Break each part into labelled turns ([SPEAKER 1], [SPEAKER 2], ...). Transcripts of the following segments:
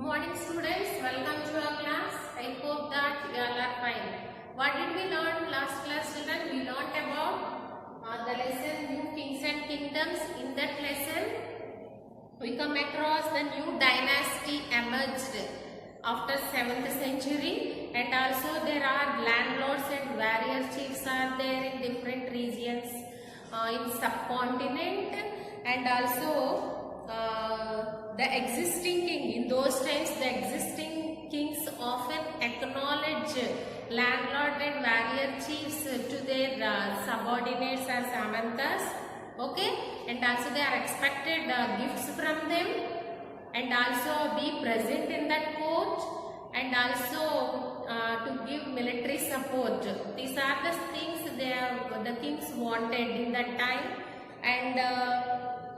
[SPEAKER 1] morning students, welcome to our class. I hope that you all are fine. What did we learn last class children? We learned about the lesson New Kings and Kingdoms. In that lesson we come across the new dynasty emerged after 7th century, and also there are landlords and warrior chiefs are there in different regions in subcontinent, and also the existing king. In those times the existing kings often acknowledge landlord and warrior chiefs to their subordinates as samantas, okay, and also they are expected gifts from them, and also be present in that court, and also to give military support. These are the things the kings wanted in that time.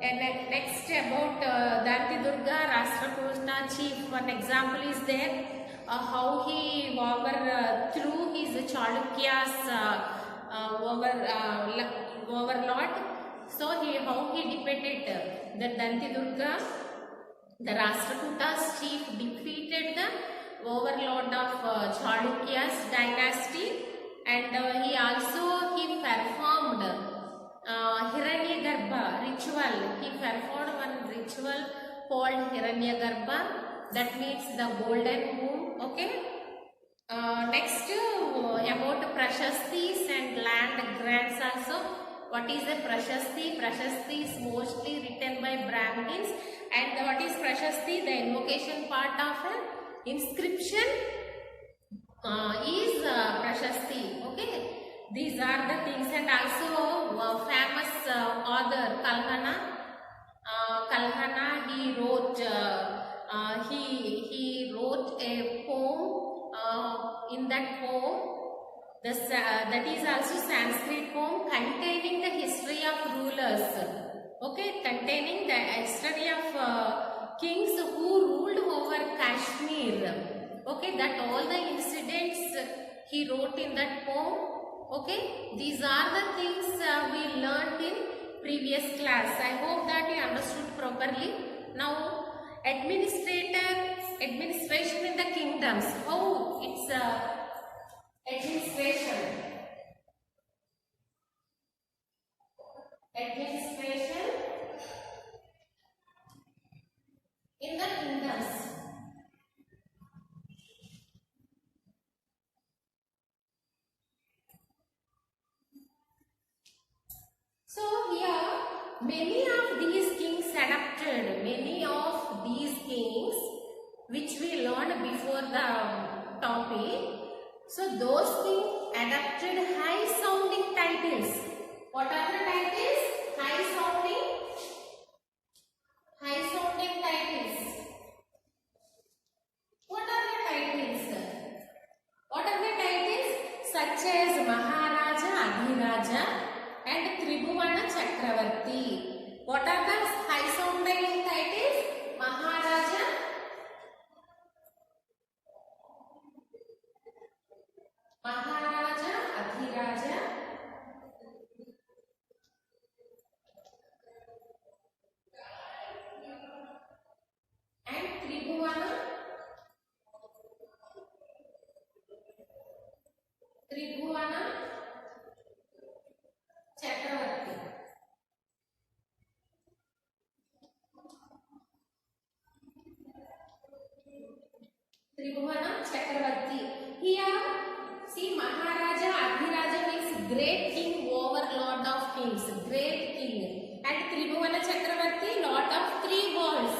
[SPEAKER 1] And next about Danti Durga Rashtrakuta chief, one example is there how he through his Chalukya's overlord. So how he defeated the Danti Durga, the Rashtrakutas chief defeated the overlord of Chalukya's dynasty, and he performed Hiranyagarbha ritual. He performed one ritual called Hiranyagarbha, that means the golden womb, okay. Next about Prashastis and land grants also. What is a Prashasti? Prashasti is mostly written by Brahmins, and what is Prashasti? The invocation part of an inscription is Prashasti, okay. These are the things, and also famous author Kalhana, he wrote a poem. In that poem, that is also Sanskrit poem containing the history of rulers, okay, containing the history of kings who ruled over Kashmir, okay, that all the incidents he wrote in that poem. Okay, these are the things we learned in previous class. I hope that you understood properly. Now, administration in the kingdoms. How it's administration in the kingdoms. So here many of these kings adapted, which we learned before the topic. So those kings adapted high sounding titles. What are the titles? High sounding titles. What are the titles? Such as Maharaja, Adhiraja and Tribhuvana Chakravarti. What are the high sounding titles? Maharaja, Adhiraja and Tribhuvana Chakravarti. Tribhuvana Chakravarti. Here, see, Maharaja, Adhiraja means great king, overlord of kings, great king. And Tribhuvana Chakravarti, lord of three worlds.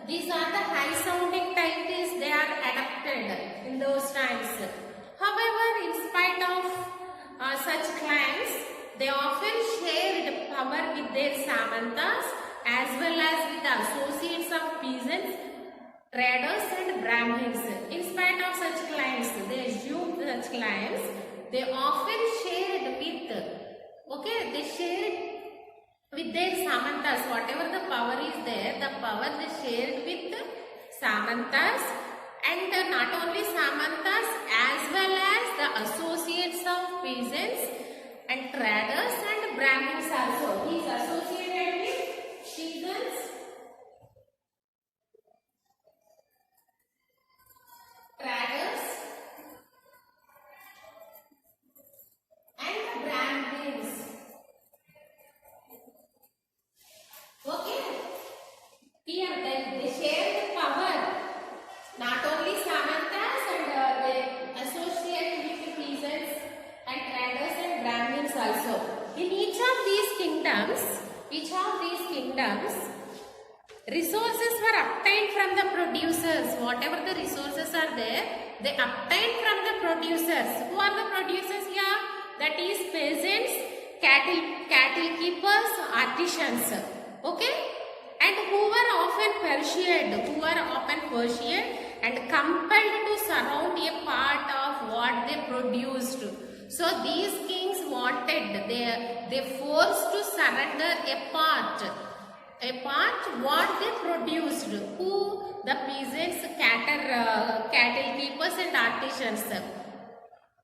[SPEAKER 1] These are the high sounding titles they are adapted in those times. However, in spite of such claims, they often shared power with their samantas as well as with associates of peasants, traders and Brahmins. In spite of such claims, they assumed such claims, they often shared with their samantas. Whatever the power is there, the power they shared with samantas, and not only samantas as well as the associates of peasants and traders and Brahmins also. He is associated with peasants Each of these kingdoms, resources were obtained from the producers. Whatever the resources are there, they obtained from the producers. Who are the producers here? That is peasants, cattle keepers, artisans. Okay? And who were often persuaded and compelled to surround a part of what they produced. So these kings wanted, they forced to surrender a part what they produced. Who? The peasants, cattle keepers and artisans.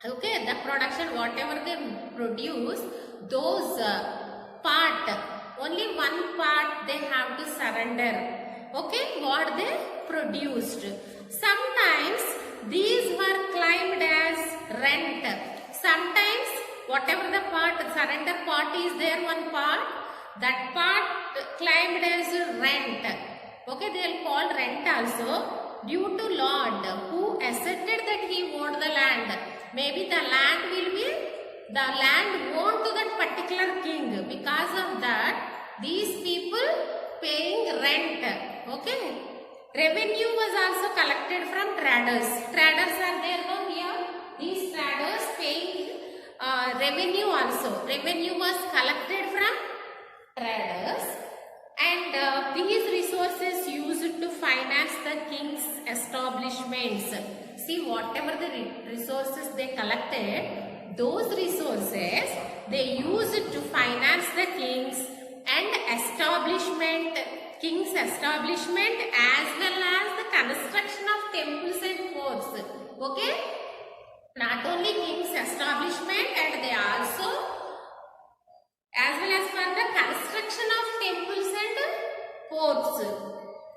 [SPEAKER 1] Okay, the production, whatever they produce, those part, only one part they have to surrender. Okay, what they produced. Sometimes these were claimed as rent. Sometimes whatever the part, surrender part is there, one part, that part claimed as rent. Okay, they will call rent also, due to Lord who asserted that he owned the land. Maybe the land owned to that particular king. Because of that, these people paying rent. Okay. Revenue was also collected from traders. Traders are there now here. These traders paying revenue also. Revenue was collected from traders, and these resources used to finance the king's establishments. See, whatever the resources they collected, those resources they used to finance the king's establishment as well as the construction of temples and forts. Okay, not only king's establishment, and they also as well as for the construction of temples and forts.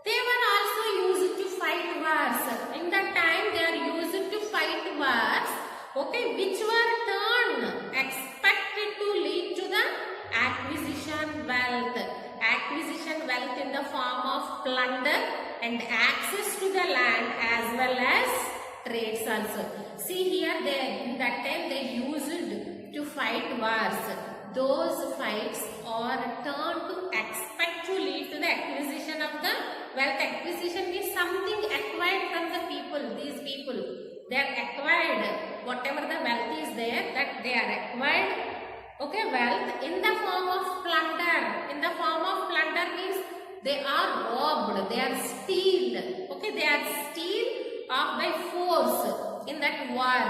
[SPEAKER 1] They were also used to fight wars. In that time they are used to fight wars, okay, which were expected to lead to the acquisition wealth in the form of plunder and access to the land as well as trades also. See here, in that time they used to fight wars. Those fights are turned to expect to lead to the acquisition of the wealth. Acquisition means something acquired from the people. These people, they are acquired whatever the wealth is there, that they are acquired, okay, wealth in the form of plunder. In the form of plunder means they are robbed, they are stealed, okay, they are stealed by force in that war.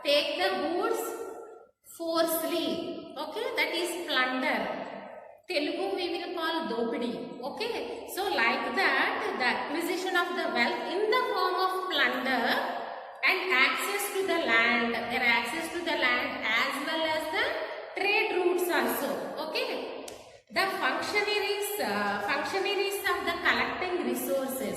[SPEAKER 1] Take the goods forcefully, okay, that is plunder. Telugu we will call dopidi, okay. So like that, the acquisition of the wealth in the form of plunder and access to the land, their access to the land as well as the trade routes also, okay. The functionaries of the collecting resources,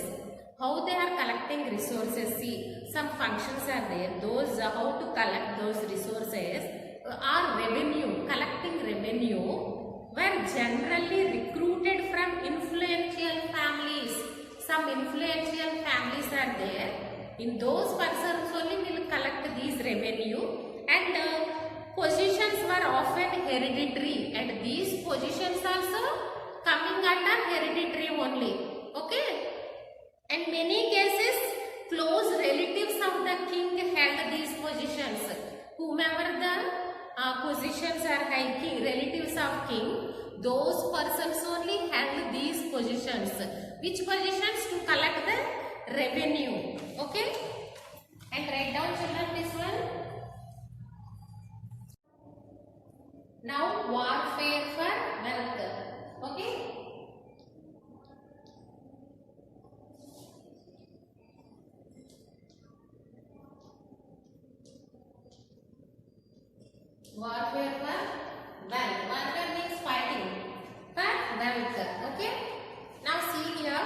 [SPEAKER 1] how they are collecting resources. See, some functions are there. Those how to collect those resources are revenue, collecting revenue, were generally recruited from influential families. Some influential families are there. In those persons only will collect these revenue, and positions were often hereditary, and these positions also coming under hereditary only, okay. In many cases, close relatives of the king held these positions. Whomever the positions are high, king, relatives of king, those persons only held these positions. Which positions? To collect the revenue, okay. And write down, children, this one. Now, warfare for wealth, okay. Warfare for wealth. Warfare means fighting for wealth, okay. Now see here,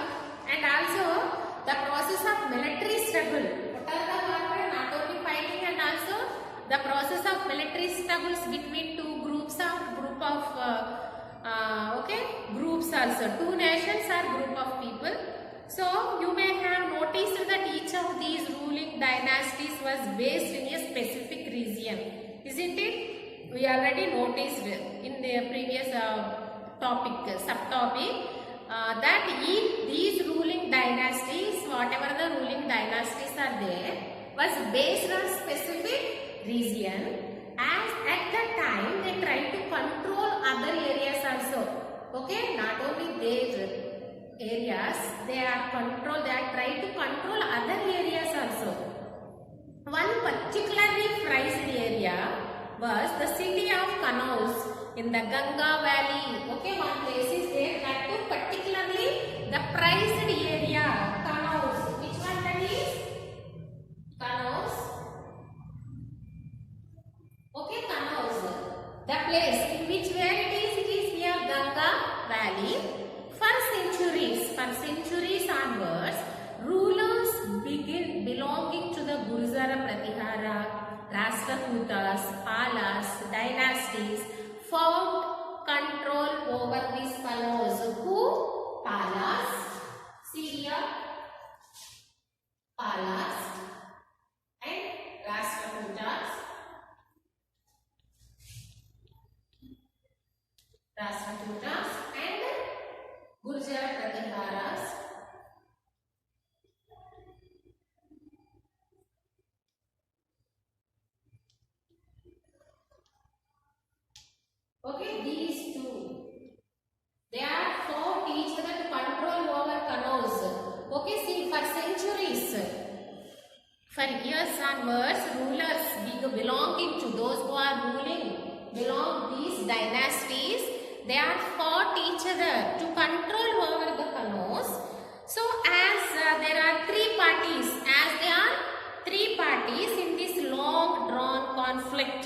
[SPEAKER 1] and also the process of military struggle. What are the warfare? Not only fighting, and also the process of military struggles between two groups also. Two nations or group of people. So you may have noticed that each of these ruling dynasties was based in a specific region, isn't it? We already noticed in the previous topic, subtopic, that these ruling dynasties, whatever the ruling dynasties are there, was based on specific region, as at that time they tried to control other areas also. Okay, not only their areas, they are trying to control other areas also. One particularly prized area was the city of Kanauj in the Ganga Valley. Okay, one place is there, that too particularly the prized area, Kanauj. Which one that is? Kanauj. Okay, Kanauj. The place in which where it is near Ganga Valley. For centuries onwards, rulers belonging to the Gurjara Pratihara, Rashtrakutas, Palas, dynasties found control over these Kanauj. Who? Palas, Syria, Palas and Rashtrakutas. Rashtrakutas and Gurjara Pratiharas. Okay, these two, they are fought each other to control over Kanauj. Okay, see, for centuries, for years onwards, rulers belonging to those who are ruling, these dynasties, they are fought each other to control over the Kanauj. So, as there are three parties in this long drawn conflict.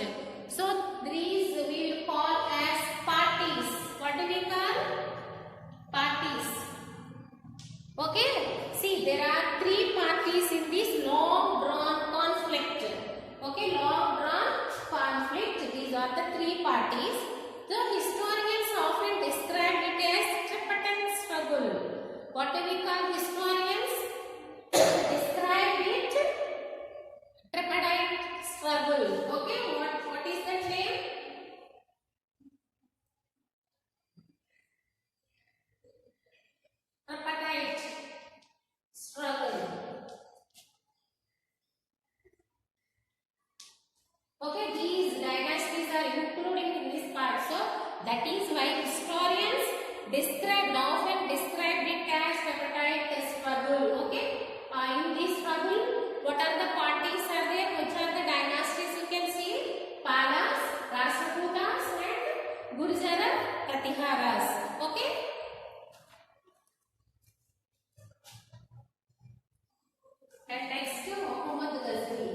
[SPEAKER 1] So, these we will call as parties. What do we call? Parties. Okay. See, there are three parties in this long drawn conflict. Okay, long drawn conflict. These are the three parties. The historians often describe it as tripartite struggle. What do we call historians? Describe it tripartite struggle. Okay, what is the name? Tripartite struggle. Okay, these dynasties are including in this part. So that is why historians often described it as tripartite struggle. Okay, in this struggle, what are the parties are there? Which are the dynasties you can see? Palas, Rashtrakutas and Gurjara Pratiharas. Okay. And next, Muhammad Ghazni.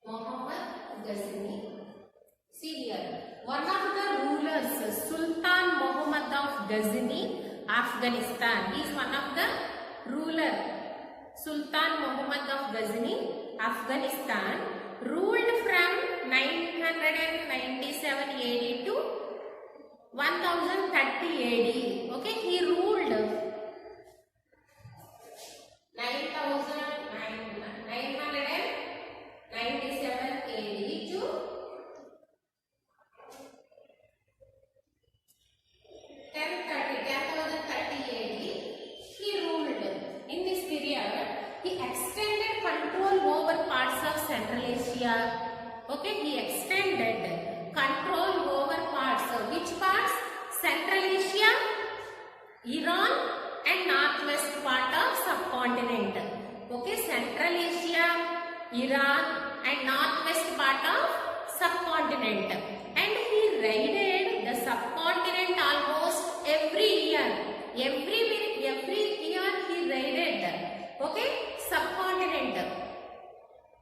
[SPEAKER 1] Muhammad Ghazni. See here, one of the rulers, Sultan Muhammad of Ghazni, Afghanistan. He is one of the ruler. Sultan Muhammad of Ghazni, Afghanistan, ruled from 997 AD to 1030 AD. Okay, he ruled 997 AD to 1030 AD. He ruled. In this period, he extended control over parts of Central Asia. Okay, he extended control over parts. Which parts? Central Asia, Iran and northwest part of subcontinent. Okay, Central Asia, Iran and northwest part of subcontinent. And he raided the subcontinent almost every year. Every year he raided. Okay, subcontinent.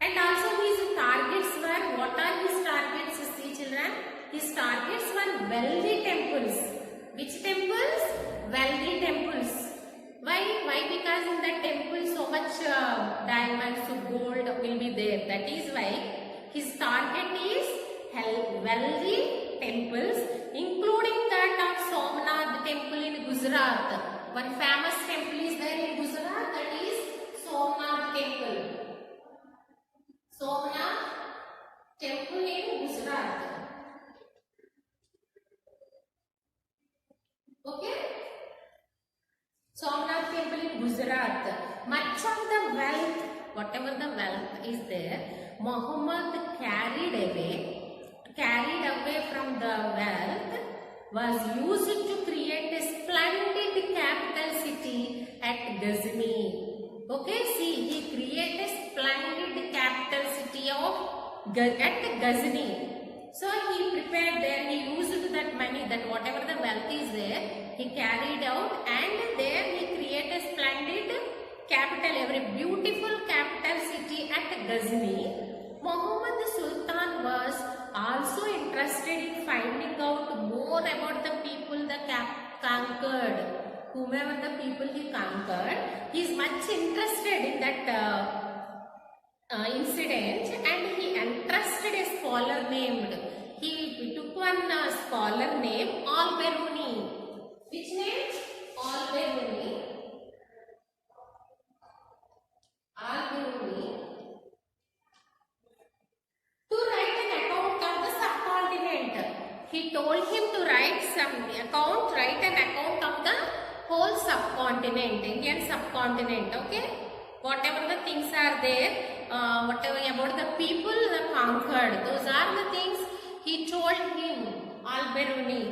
[SPEAKER 1] And also his targets were, what are his targets, see children? His targets were wealthy temples. Which temples? Wealthy temples. Why? Because in the temple so much diamonds, gold will be there. That is why his target is wealthy temples, including that of Somnath temple in Gujarat. One famous temple is there in Gujarat, that is whatever the wealth is there, Muhammad carried away from the wealth was used to create a splendid capital city at Ghazni. Okay, see, he created a splendid capital city at Ghazni. So he prepared there, he used that money, that whatever the wealth is there, he carried out, and there he created a splendid capital, a very beautiful capital city at Ghazni. Muhammad Sultan was also interested in finding out more about the people the conquered. Whomever the people he conquered, he is much interested in that incident, and he entrusted a scholar named, he took one scholar named Al-Biruni. Which name? Al-Biruni. Al-Biruni. To write an account of the subcontinent. He told him to write an account of the whole subcontinent, Indian subcontinent, okay? Whatever the things are there, whatever about the people that conquered, those are the things he told him, Al-Biruni.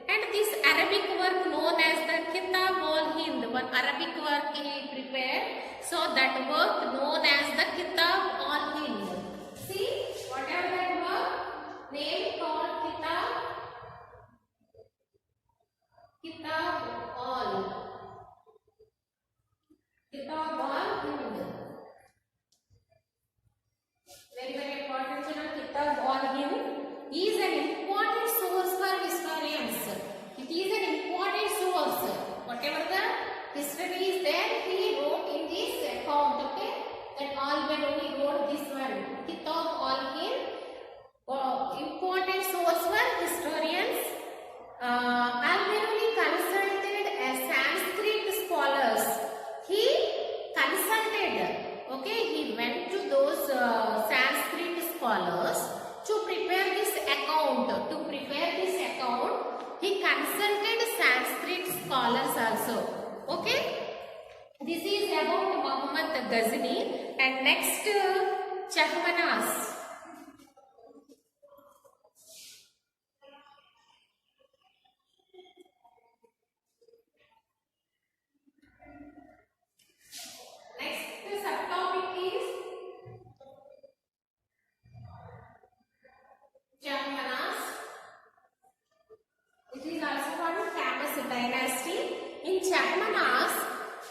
[SPEAKER 1] And this Arabic work known as the Kitab al-Hind, one Arabic work he prepared, so that work known as the Kitab al-Hind. See, whatever that work, name called Kitab al-Hind. Very important channel. Kitab al-Hind is an important source for historians. It is an important source. Whatever the history is there, he wrote in this account. Okay, that Al-Biruni wrote this one. Kitab al-Hind, important source for historians. Al-Biruni consulted Sanskrit scholars. He consulted. Okay, he went to those Sanskrit scholars to prepare this account. He consulted Sanskrit scholars also. Okay, this is about Muhammad Ghazni. And next, Chahmanas.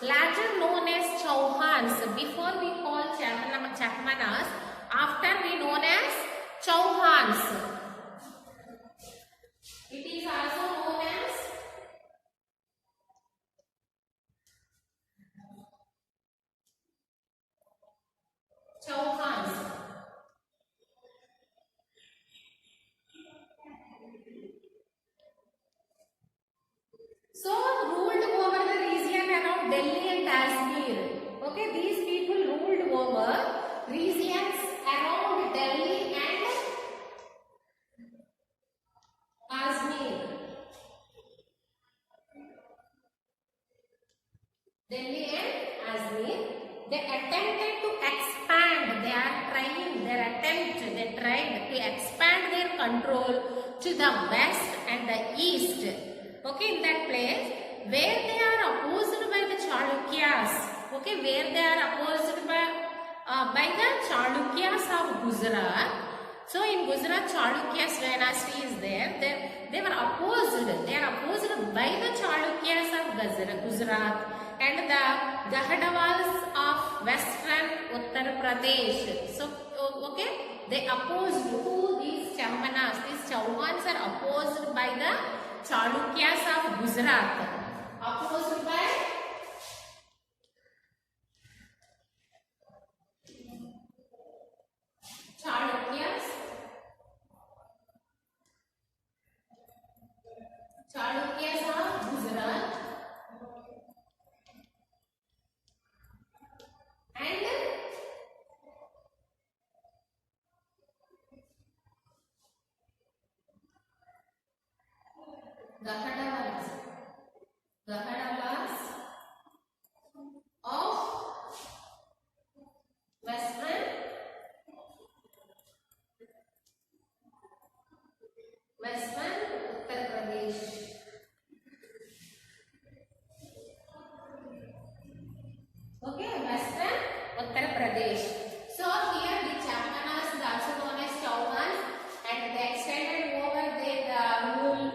[SPEAKER 1] Later known as Chauhans. Before we call Chahmanas, after we known as Chauhans. It is also known as Chauhans. So ruled over the region around Delhi and Kashmir. Okay, these people ruled over regions around Delhi and Kashmir. Delhi and Kashmir. They attempted to expand. They tried to expand their control to the west and the east. Okay, in that place where they are opposed by the Chalukyas. Okay, where they are opposed by the Chalukyas of Gujarat. So in Gujarat, Chalukyas dynasty is there. They were opposed. They are opposed by the Chalukyas of Gujarat and the Gahadawals of western Uttar Pradesh. So okay, they opposed to these Chahmanas. These Chauhans are opposed by the Chalukyas of Gujarat. Opposed by Chalukyas of Gujarat and Gahadawals Pradesh. So here the Chapmanas is also known as Chauvans, and they extended over their rule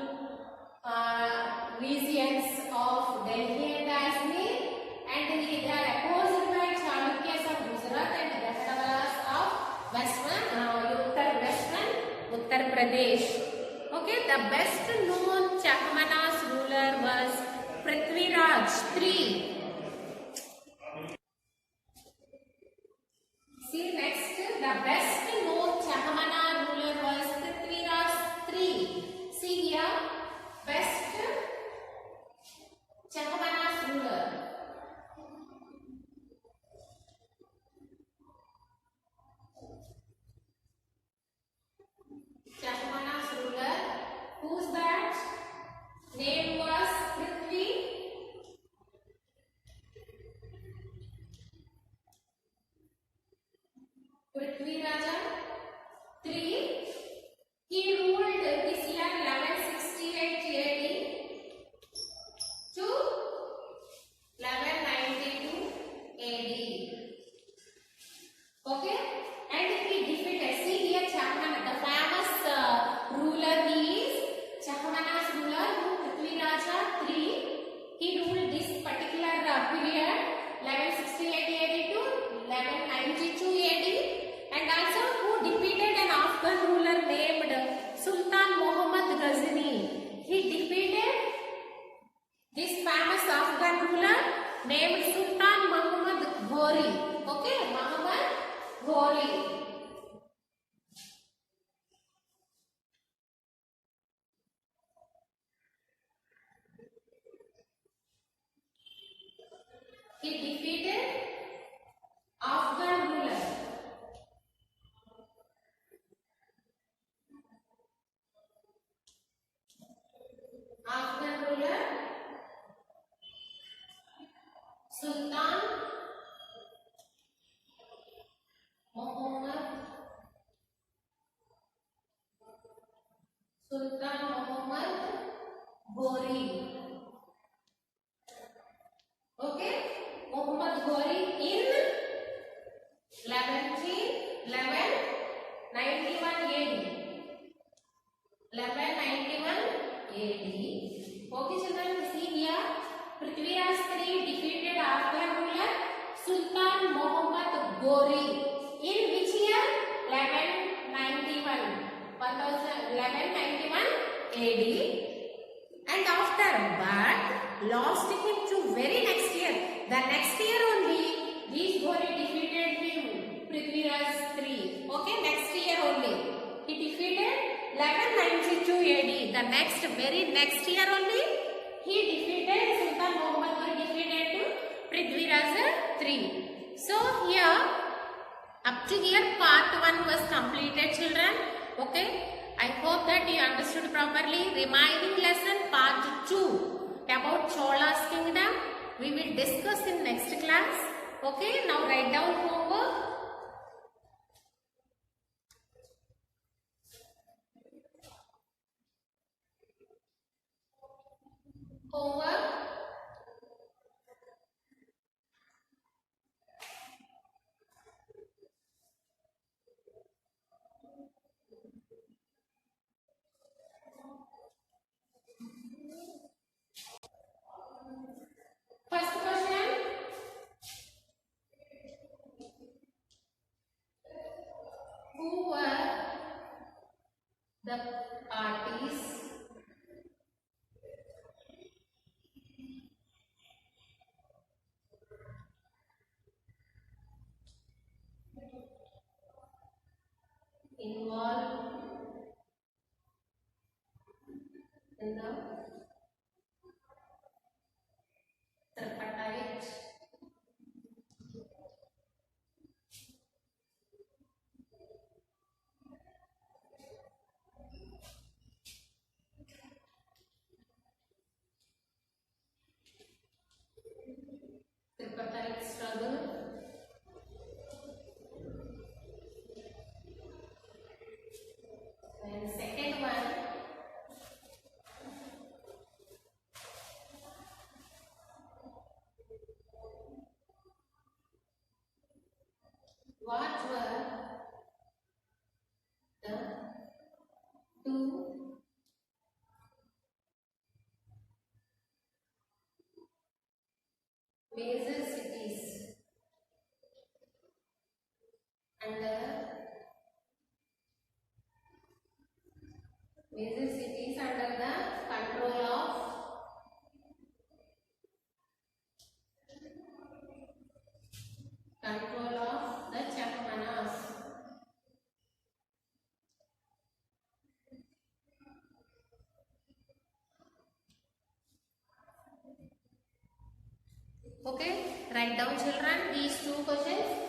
[SPEAKER 1] regions of Delhi and Kashmir, and they are opposed by Chalukyas of Gujarat and Gandharas of Uttar Pradesh. Okay, the best known Chakmanas ruler was Prithviraj III. See next, the best known Chakmana ruler was Prithviraj III. See here, best Chakmanas ruler. Chakmanas ruler. Who's that? Name was Prithviraja III. He ruled this year 1168 AD to 1192 AD. Okay, and he defeated. See here, Chakmana, the famous ruler is Chakmana's ruler, Prithviraja III. He ruled this particular period 1168 AD to 1192 AD, and also who defeated an Afghan ruler named Sultan Muhammad Ghazni. He defeated this famous Afghan ruler named Sultan Muhammad Ghori. Okay, Muhammad Ghori. He defeated Afghan ruler. Afghan ruler Sultan Muhammad Ghori. Okay, Muhammad Ghori in 1191 AD. 1191 AD. Okay, children, see here, Prithviraj III defeated Afghan ruler Sultan Muhammad Ghori in which year? 1191. 1191 AD. And after but lost him to very next year. The next year only, these Ghori defeated him, Prithviraj III. Okay, next year only. He defeated 1192 AD. The very next year only, he defeated Sultan Muhammad Ghori defeated to Prithviraj III. So here, up to here, part 1 was completed, children. Okay, I hope that you understood properly. Remaining lesson part 2 about Chola's kingdom we will discuss in next class. Okay, now write down homework. First question. Who were the parties involved in the tripartite What were the two major cities under the control of the Chapmanas? Okay, write down children these two questions.